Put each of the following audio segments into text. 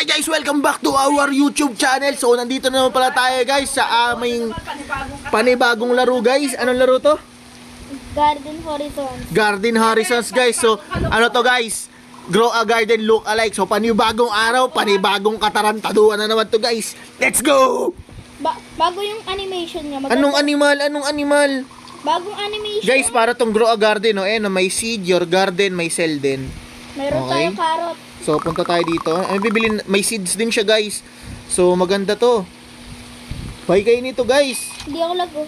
Hi guys, welcome back to our YouTube channel. So nandito na naman pala tayo guys sa aming panibagong laro guys. Anong laro to? Garden Horizons. Garden Horizons guys. So ano to guys? Grow a garden look alike. So panibagong araw, panibagong katarantaduan na naman to guys. Let's go! Bago yung animation niya. Anong animal? Anong animal? Bagong animation. Guys, para tong grow a garden, oh, may seed, your garden, may cell din. Meron Okay. tayong carrot. So punta tayo dito. May seeds din siya guys. So maganda to. Buy kayo nito guys. Hindi ako lago.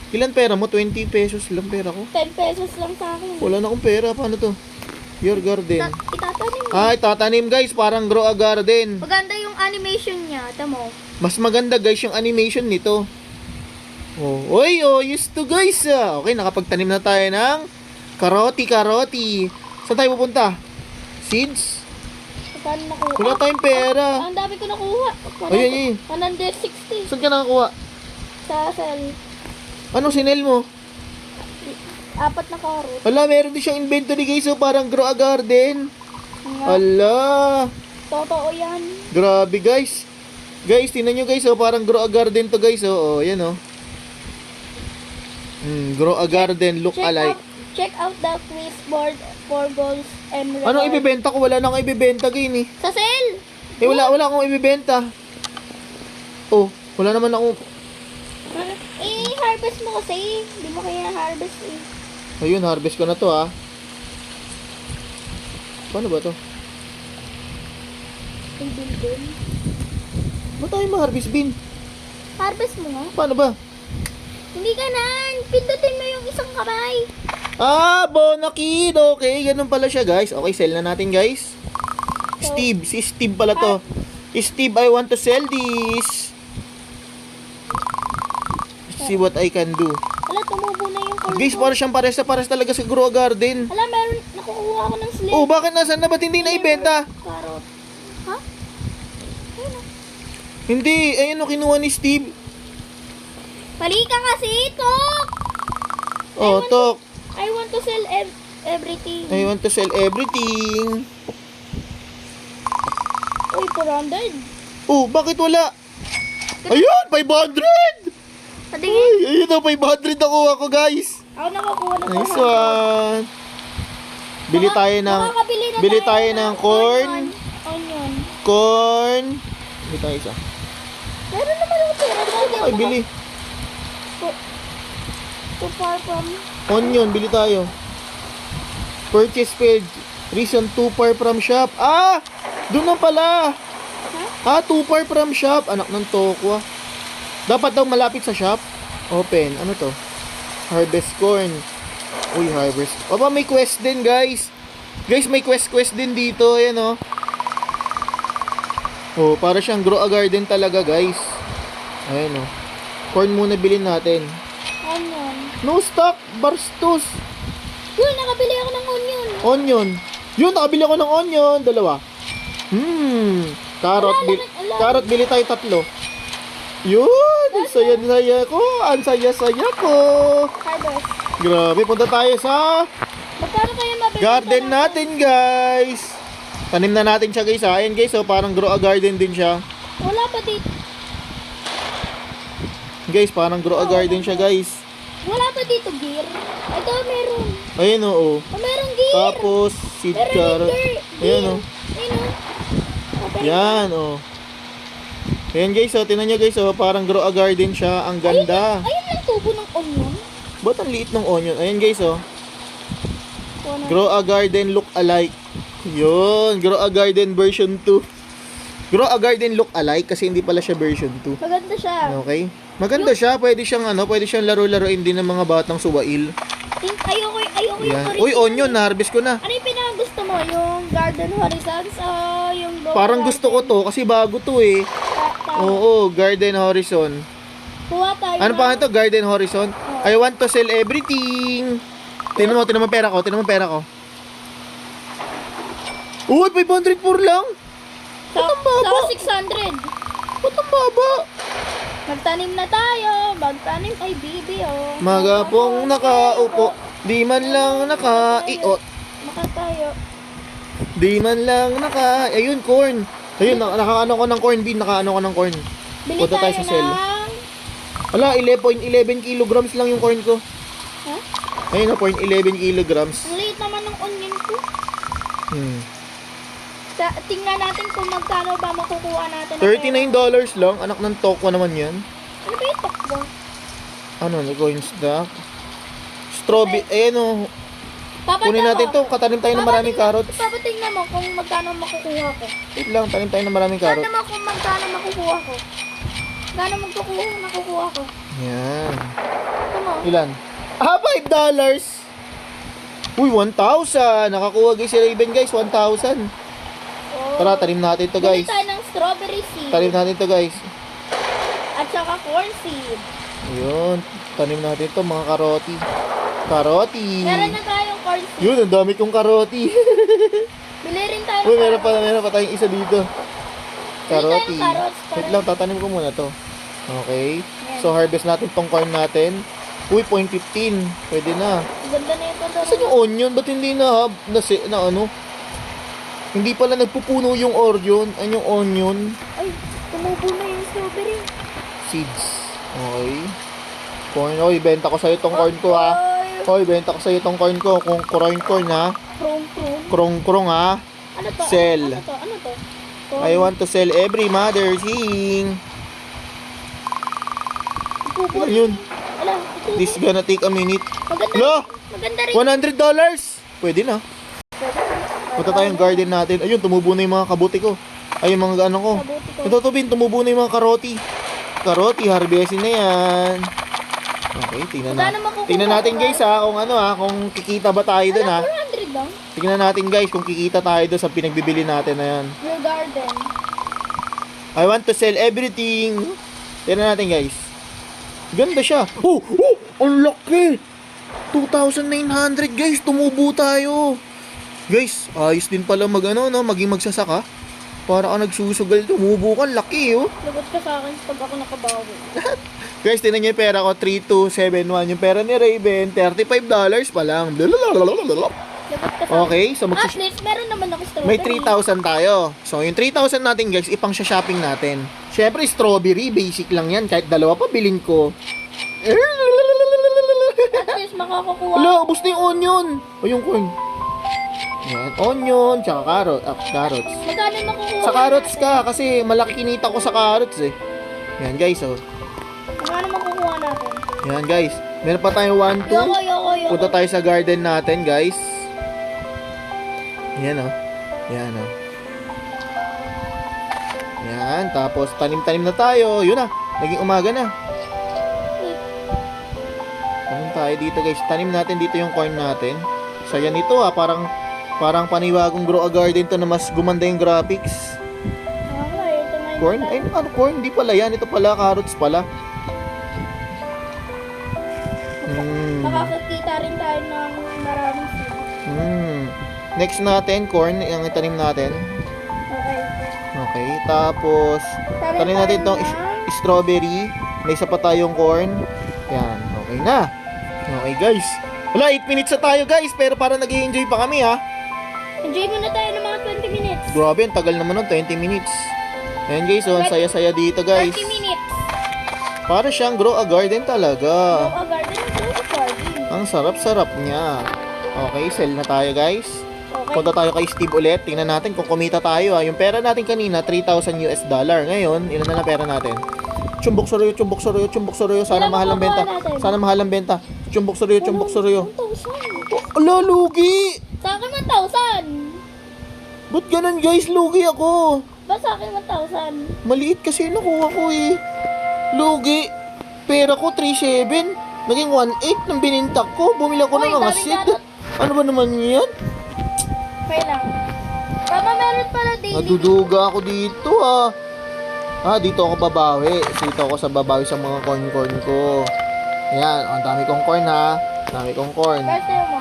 Ilan pera mo? 20 pesos lang pera ko. 10 pesos lang sa akin. Wala na akong pera. Paano to? Your garden. Itatanim mo. Ay, tatanim guys. Parang grow a garden. Maganda yung animation niya. Tamo. Mas maganda guys yung animation nito. Oh, oy, oh, used to guys. Okay, nakapagtanim na tayo ng karoti. Saan tayo pupunta? Seeds? Saan nakuha? Wala tayong pera. Ang dami ko nakuha. Ay. 160 Saan ka nakakuha? sa cell. Anong sinel mo? 4 na carrot. Wala, meron din siyang inventory guys. So parang grow a garden. Ala. Totoo yan. Grabe guys. Guys, tingnan nyo guys. Parang grow a garden to guys. Oh, yan oh. Grow a garden look alike. Check out the quiz board for goals and rewards. Anong ibibenta ko? Wala na akong ibibenta gini. Sa sale! Wala akong ibibenta. Oh, wala naman akong... I-harvest mo kasi. Hindi mo kaya harvest eh. Ayun, harvest ko na to ha. Paano ba to? Yung building. Ba't tayo ma-harvest bin? Harvest mo nga. Paano ba? Hindi ka na. Pindutin mo yung isang kamay. Ah, Bonakid. Okay, ganun pala siya guys. Okay, sell na natin guys. Steve, si Steve pala to. Steve, I want to sell this. See what I can do. Wala, tumubo na yung corn. Guys, para siyang pares talaga sa grow a garden. Wala, meron. Nakukuha ako ng slip. Oh, bakit nasan na? Ba't hindi na ibenta? Carrot. Ha? Ayun na. Hindi, ayun o, kinuha ni Steve. Mali ka kasi, Tok. Oh, Tok. I want to sell everything. I want to sell everything. Uy, 400. Oh, bakit wala? Ayun, 500! Patingin. Ay, ayun o, 500 nakuha ko guys. Ako nakakuha ng Nice one. Bili tayo ng Makakabili na bili tayo ng corn. Onion. Corn. Bili tayo isa. Meron naman ako pera. Ay, bili. Too far from... Onion, bili tayo. Purchase page. Reason too far from shop. Ah! Doon na pala. Ah, too far from shop. Anak ng toko ah. Dapat daw malapit sa shop. Open. Ano to? Harvest corn. Uy, harvest. Aba, may quest din guys. Guys, may quest din dito. Ayan oh. Oh, para siyang grow a garden talaga guys. Ayan oh. Corn muna bilhin natin. Onion. No stock. Barstos. Yun, nakabili ako ng onion. Onion. Yun, nakabili ako ng onion. Dalawa. Carrot. Carrot, bili tayo 3. Yun. Ang saya ko. Ang saya ko. Harvest. Grabe, punta tayo sa Magkano kaya mabili? garden natin, guys. Tanim na natin siya, guys. Ayan, guys. So, parang grow a garden din siya. Wala pa dito. Guys, parang grow a garden siya, guys. Wala pa dito gear. Ito, meron. Ayan, oo. Oh, meron gear. Tapos, seed Meron carrot. gear. Ayan, oo. Ayun, oh. Okay. Yan, oh. Ayan, guys. So, tinan nyo, guys. So, parang grow a garden siya. Ang ganda. Ayun lang tubo ng onion. Ba't ang liit ng onion? Ayan, guys, oh. Wala. Grow a garden look alike. Yun, grow a garden version 2. Grow a garden look alike kasi hindi pala siya version 2. Maganda siya. Okay? Maganda siya, pwede siyang laro-laruin din ng mga batang suwail. Ayoko yung Yan. original. Uy, onion, na-harvest ko na. Ano yung pinakagusto mo? Yung Garden Horizons o yung Grow Parang Garden? gusto ko to kasi bago to eh. Oo, Garden Horizon. Kuha tayo. Ano pa ito? Garden Horizon? I want to sell everything. Tingnan mo pera ko. Uy, 504 lang. Sa 600. Ba't ang baba? Magtanim na tayo. Magtanim ay bibi oh. Magapong nakaupo, di man lang nakaiot. Maka tayo. Di man lang ayun, corn. Ayun, nakaano ko ng corn bean, nakaano ko ng corn. Bili Punta tayo tayo sa cell. ng... Wala, 11.11 kilograms lang yung corn ko. Ha? Ayun na, 0.11 kilograms. Ang liit naman ng onion ko. Hmm. Tingnan natin kung magkano ba makukuha natin. ng $39 lang, anak ng tokwa naman yan. pera. Ano ba yung takbo? Ano, coin stock? Strawberry, ayan o. Kunin natin to, katanim tayo ng maraming carrots. Papatingnan mo kung magkano makukuha ko. Wait lang, tanim tayo ng maraming Tingnan carrots. mo kung magkano makukuha ko. Magkano makukuha ko. Yan. Ito mo. Ilan? $5! Uy, 1,000! Nakakuha guys si Raven guys, 1,000. Oh. Tara, tanim natin to guys. Bili tayo ng strawberry seed. Tanim natin to guys. At saka corn seed. Ayun, tanim natin to mga karoti. Karoti! Meron na tayong corn seed. Yun, ang dami kong karoti. Bili rin tayo Uy, ng meron pa tayong isa dito. Karoti. Bili tayo ng carrots para- Wait lang, tatanim ko muna to. Okay. So, harvest natin tong corn natin. Uy, 0.15. Pwede na. Ang ganda na ito. Saan yung onion? Ba't hindi na ano? Hindi pala nagpupuno yung onion. Ano yung onion? Ay, tumubo na yung strawberry. Seeds. Okay. Corn. Oy, benta ko sa'yo tong corn ko ha. Ay, Oy, benta ko sa'yo tong corn ko. Kung corn ha. krong. Ha. Ano to? Sell. Ano to? I want to sell every mother thing. Pupo. Ano yun? Ala, ito. This gonna take a minute. Maganda. Lo! Maganda rin. $100! Pwede na. Punta tayong garden natin. Ayun, tumubo na yung mga kabuti ko. Ay, yung mga ano ko. Kabuti ko. Ito, Tubin, tumubo na yung mga karoti. Karoti, harvestin na yan. Okay, tingnan Magkano na. makukuha Tingnan natin ko, guys ha, kung ano ha, kung kikita ba tayo dun ha. 400 lang. Tingnan natin guys kung kikita tayo dun sa pinagbibili natin na yan. Your garden. I want to sell everything. Tingnan natin guys. Ganda siya. Oh, ang laki. 2,900 guys, tumubo tayo. Guys, ayos din pala maging magsasaka. Para ka nagsusugal, tumubo ka, laki oh. Lagot ka sa akin pag ako nakabawi. Guys, tingnan niyo yung pera ko, 3271. Yung pera ni Raven, $35 pa lang. Lagot ka sa Okay, so At least, meron naman ako strawberry. may 3,000 tayo. So, yung 3,000 natin guys, ipang shopping natin. Syempre, strawberry, basic lang yan. Kahit dalawa pa, bilhin ko. At least, makakakuha. Wala, ubos na yung onion. O yung corn. Yan, onion, tsaka carrots. Magkano makukuha Sa carrots natin? ka, kasi malaki kinita ko sa carrots eh. Yan guys, oh. Magkano makukuha natin? Yan guys. Meron pa tayong 1, 2. Yoko. Punta tayo sa garden natin, guys. Yan, oh. Yan, oh. Yan, tapos tanim-tanim na tayo. Yun na, naging umaga na. Tanim tayo dito, guys. Tanim natin dito yung corn natin. Saya nito, ah. Parang panibagong grow a garden to na mas gumanda yung graphics. Okay, ito nga yung Corn? Ay, magkano. ano corn? Hindi pala yan. Ito pala, carrots pala. Makakakita rin tayo ng maraming seed. Next natin, corn, yung itanim natin. Okay. Okay, tapos tanim natin itong strawberry. May isa pa tayong corn. Yan, okay na. Okay guys. Wala, 8 minutes na tayo guys, pero parang nag-i-enjoy pa kami ha. Enjoy muna tayo ng mga 20 minutes. Grabe, ang tagal naman nun, 20 minutes. Ayan guys, so ang saya-saya dito guys. 30 minutes. Para siyang grow a garden talaga. Grow a garden, grow a garden. Ang sarap-sarap niya. Okay, sell na tayo guys. Okay. Punta tayo kay Steve ulit. Tingnan natin kung kumita tayo ha. Yung pera natin kanina, $3,000 US. Ngayon, ilan na pera natin? Chumbok suruyo. Sana Ilan mahal ang benta. makukuha natin? Sana mahal ang benta. Chumbok suruyo. 1,000. Ala, lugi! Sa akin 1,000. Ba't ganun guys? Lugi ako. Ba sa akin 1,000? Maliit kasi nakuha ko eh. Lugi. Pera ko 3,700. Naging 1,800 nang binintak ko. Bumili ako Uy, ng mga dami seed. ganun. Ano ba naman yan? Okay lang. Tama, meron pala daily. Naduduga ako dito ah. Dito ako babawi. Dito ako sa babawi sa mga corn ko. Yan, ang dami kong corn ha. Dami kong corn. Kasi mo.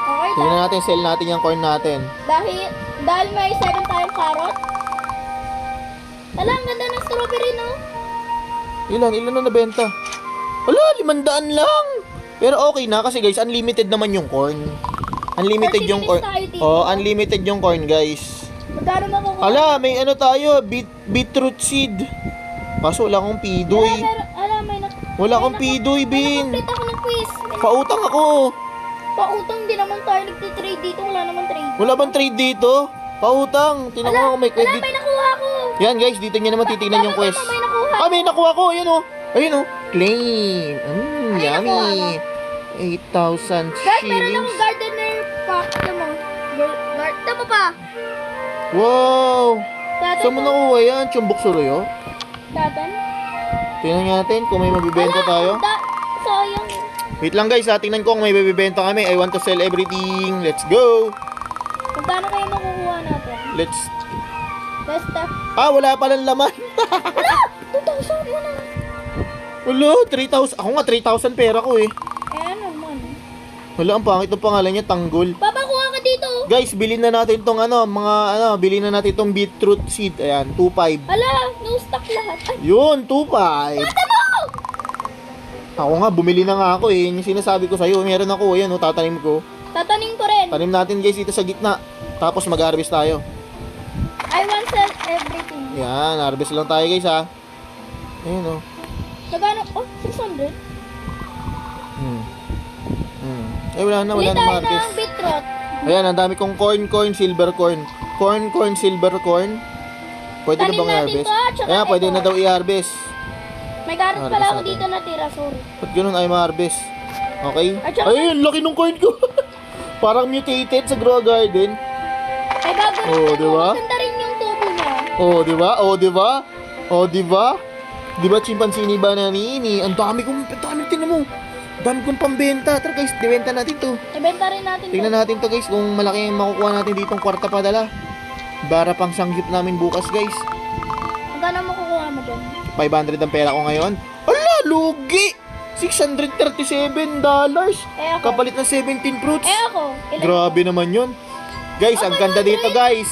Okay, Tingnan natin, sell natin yung corn natin. dahil may 7 tayong carrot. Tala, ang ganda ng strawberry, no? Ilan na nabenta? Wala, 500 lang. Pero okay na kasi guys, unlimited naman yung corn. Unlimited 30 yung corn. minutes tayo dito. Oh, unlimited yung corn guys. Magkano makukuha? Ala, may ano tayo, beetroot seed. Kaso wala akong pidoy. Wala akong pidoy, Bin. Complete ako ng quiz. Pautang ako. Pautang din naman tayo nagtitrade dito. Wala naman trade. Wala bang trade dito? Pautang. Tingnan mo may Wala, credit. may nakuha ako. Yan guys, dito nyo naman titignan yung quest. May nakuha. Ah, may nakuha ko. Ayan o. Ayun o. Claim. Ay, Yummy. 8,000 Guys, meron shillings. akong gardener pack. Tama. Tama pa. Wow. Datan. Saan mo nakuha yan? Chumbok suroyo? Datan. Tingnan natin kung may mabibenta tayo. Sayang. Wait lang guys, tingnan ko kung may mabibenta kami. I want to sell everything. Let's go. Magkano kayo makukuha natin? Let's... Basta. Ah, wala palang laman. Wala! 2,000 yun na. Wala, 3,000. Ako nga, 3,000 pera ko eh. Ano man. Wala, ang pangit ng pangalan niya, Tanggol. Papakuha ka dito. Guys, bilhin na natin tong bilhin na natin tong beetroot seed. Ayan, 2,500. Ala, no stock lahat. Ay, Yun, 2,500. tata mo! Ako nga, bumili na nga ako eh. Yung sinasabi ko sa'yo, meron ako. Ayan, tatanim ko. Tatanim ko rin. Tanim natin guys dito sa gitna. Tapos mag-harvest tayo. I want sell everything. Yan, harvest lang tayo guys ha. Ayun o. Magkano? Oh, 600. Eh, wala na Bili tayo Marquez. ng beetroot. Ayan, ang dami kong corn, silver corn. Corn, silver corn. Pwede na Tanim bang natin i-harvest? to, tsaka Ayan, pwede ito. na daw i-harvest. May carrot Harvest pala ako natin. dito natira, sorry. Ba't ganun ay ma-harvest? Okay? At saka- Ayun, laki ng corn ko. Parang mutated sa grow garden. Ay, bago rin Oh, ano, diba? maganda rin yung tubo niya. Oh, di ba? Oh, di ba? Oh, di ba? Di ba chimpanzini bananini? Ang dami tingnan mo. Ang dami kong pambenta. Tara guys, dibenta natin to. Ibenta rin natin Tingnan to. natin to guys kung malaki yung makukuha natin ditong kwarta padala. Para pang sanggip namin bukas guys. Magkano makukuha mo dyan? 500 ang pera ko ngayon. Ala, lugi! $637. Eh ako. Kapalit ng 17 fruits. Eh ako. Ilan Grabe naman yun. Guys, ang ganda dito guys.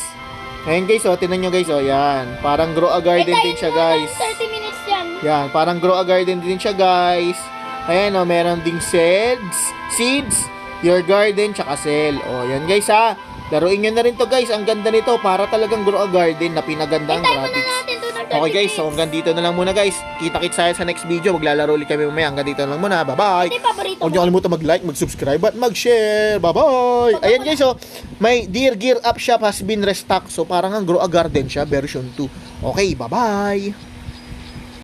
Ngayon guys, oh, tinan nyo guys, oh, yan. Parang grow a garden din siya guys. 30 minutes yan. Yan, parang grow a garden din siya guys. Ayan, oh, meron ding seeds, your garden, tsaka sell. Oh, yan guys ha. Laruin nyo na rin to guys. Ang ganda nito. Para talagang grow a garden na pinaganda ang Hintay muna graphics. natin to ng 30 Okay guys, so minutes. hanggang dito na lang muna guys. Kita-kits tayo sa next video. Maglalaro ulit kami mamaya. Hanggang dito na lang muna. Bye-bye. Ito yung paborito Huwag mo. niyo kalimutan mag-like, mag-subscribe at mag-share. Bye-bye. Ayan guys, so may Dear Gear Up Shop has been restocked. So parang ang grow a garden siya version 2. Okay, bye-bye.